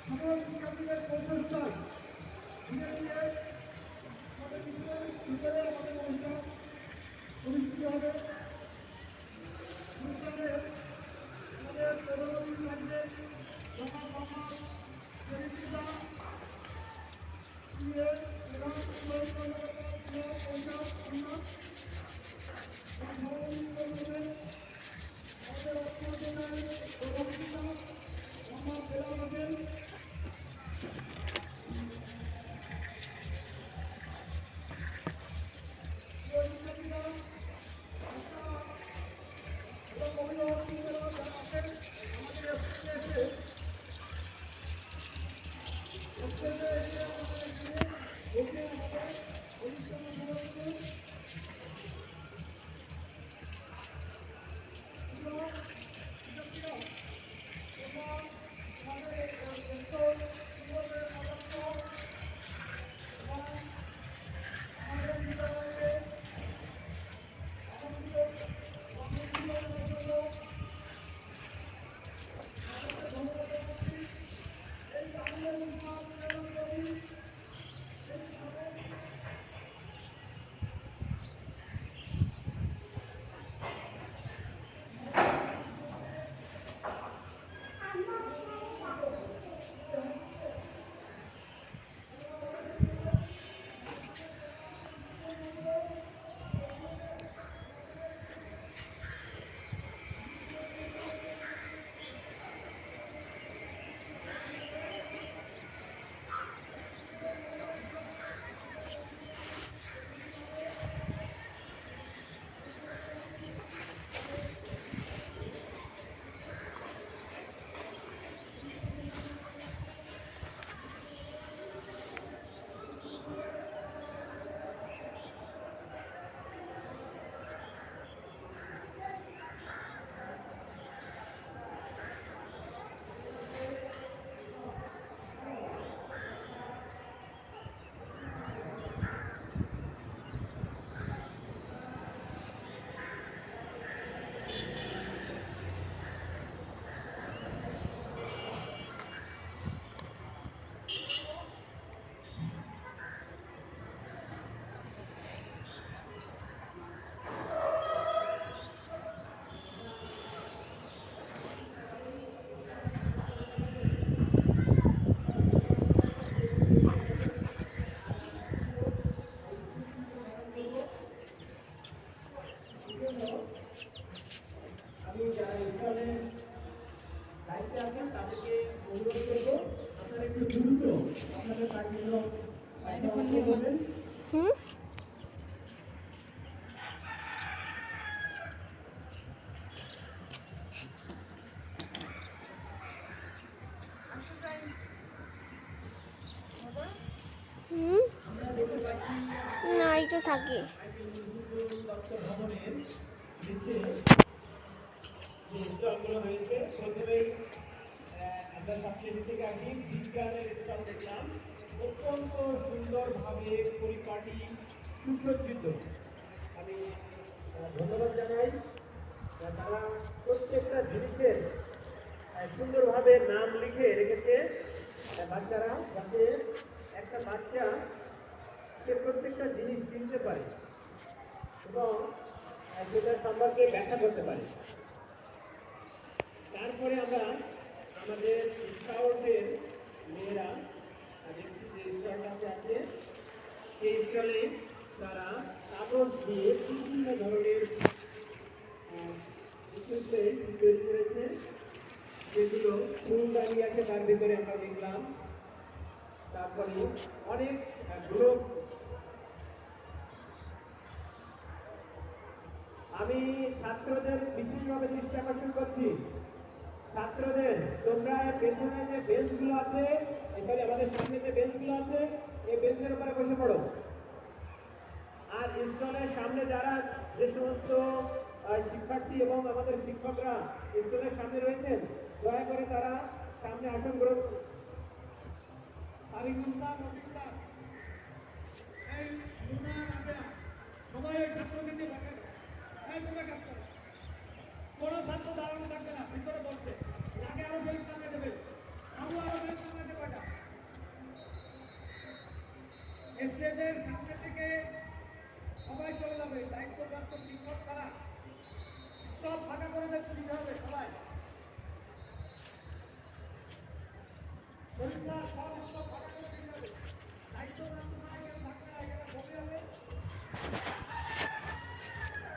সকল শিক্ষার্থীদের কৌশলস্থল ধীরে ধীরে আমাদের ভিতরে আমাদের অনুষ্ঠান অনুষ্ঠিত হবে। অনুষ্ঠানে আমাদের প্রধান অতিথি থাকবে ডক্টর মোহাম্মদ শরীফুল্লাহ এবং আমি যারা এখানে দায়িত্বে আছেন তাদেরকে অনুরোধ করবো আপনারা একটু দ্রুত আপনাদের কাজগুলো করবেন। না এই তো থাকে স্টলগুলো হয়েছে প্রথমেই আমরা সবচেয়ে থেকে আগে বিজ্ঞানের স্টল দেখলাম, অত্যন্ত সুন্দরভাবে পরিপাটি সুসজ্জিত। আমি ধন্যবাদ জানাই তারা প্রত্যেকটা জিনিসের সুন্দরভাবে নাম লিখে রেখেছে বাচ্চারা, যাতে একটা বাচ্চা সে প্রত্যেকটা জিনিস চিনতে পারে এবং সেটা সম্পর্কে ব্যাখ্যা করতে পারে। তারপরে আমরা আমাদের স্কাউটের মেয়েরা দেখছি যে স্টলটাতে আছে, সেই স্টলে তারা কাগজ দিয়ে বিভিন্ন ধরনের তৈরি করেছে, যেগুলো ফুলদানি আছে তার ভিতরে আমরা দেখলাম। তারপরে অনেক গ্রুপ। আমি ছাত্রদের বিশেষভাবে দৃষ্টি আকর্ষণ করছি, ছাত্রদের তোমরা পেছনে যে বেঞ্চগুলো আছে, এখানে আমাদের সামনে যে বেঞ্চগুলো আছে, এই বেঞ্চের উপরে বসে পড়ো। আর স্টলের সামনে যারা যে সমস্ত শিক্ষার্থী এবং আমাদের শিক্ষকরা স্কুলের সামনে রয়েছেন, দয়া করে তারা সামনে আসন গ্রহণ করুন। সবাই ছাত্রদেরকে দেখেন, কোনো ছাত্র দাঁড়ানো থাকবে না, ভিতরে বসছে, যাকে আরো বেশ টাকা দেবে, আরো বেশ টাকা দেবে। সব ফাঁকা করে দিতে হবে সবাই। পরিষ্কার সব সব ফাঁকা করে দিতে হবে। দায়িত্বপ্রাপ্ত না এখানে থাকবে না, এখানে বসে হবে।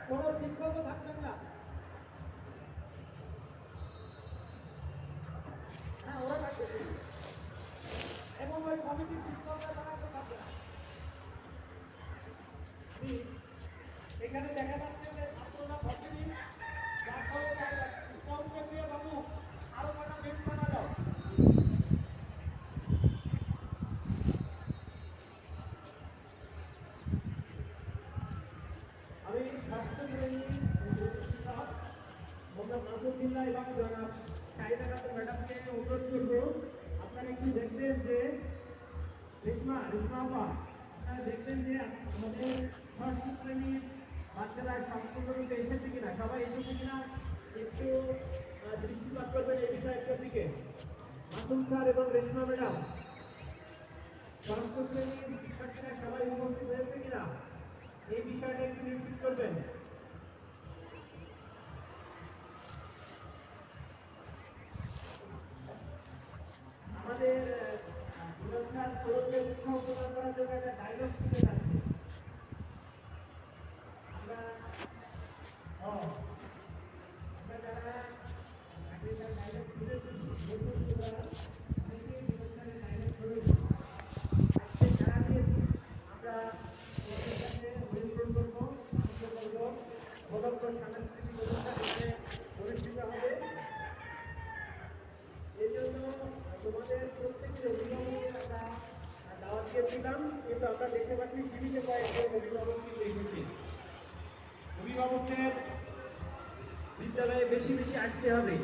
কোনো শিক্ষকও থাকবেন না। হ্যাঁ, ওরা থাকবে এবং ওই কমিটির শিক্ষকরা তারা কেউ থাকবে না। এখানে দেখা যাচ্ছে যে ছাত্ররা বসেনি, যার ফলে শিক্ষককে দিয়ে বাবু আরো কটা বেঞ্চ বানা দাও। আমি স্বাস্থ্যকর্মী শিক্ষক মোহাম্মদ মাসুদুল্লাহ এবং জনাব শাহিদা খাতুন ম্যাডামকে অনুরোধ করবো, আপনারা একটু দেখবেন যে রেশমা আপা, আপনারা দেখবেন যে আমাদের ষষ্ঠ শ্রেণীর বাচ্চারা সম্পূর্ণরূপে এসেছে কিনা, সবাই এসেছে কিনা একটু দৃষ্টিপাত করবেন এই বিষয়টার দিকে। মাসুম স্যার এবং রেশমা ম্যাডাম, ষষ্ঠ শ্রেণীর শিক্ষার্থীরা সবাই উপস্থিত হয়েছে কিনা এই বিষয়টা একটু নিশ্চিত করবেন। আমাদের সুরক্ষার তরফে উৎসাহ প্রদান করার জন্য একটা ডায়লগ শুনে যাচ্ছে। আমরা যারা ডায়লগ শুনেছি অনেকেই অনুষ্ঠানের ডায়লগ শুনেছি। আজকে যারা দিয়েছি আমরা ওদের কাছে অনুরোধ করবো, ভদক্ষ সাংস্কৃতিক অনুষ্ঠান এখানে অনুষ্ঠিত হবে। এই জন্য তোমাদের প্রত্যেকের অভিভাবকের আমরা দাওয়াত দিয়েছিলাম, কিন্তু আমরা দেখতে পাচ্ছি টিভিতে কয়েকজন অভিভাবক কিন্তু এসেছি। অভিভাবকদের বিদ্যালয়ে বেশি বেশি আসতে হবে।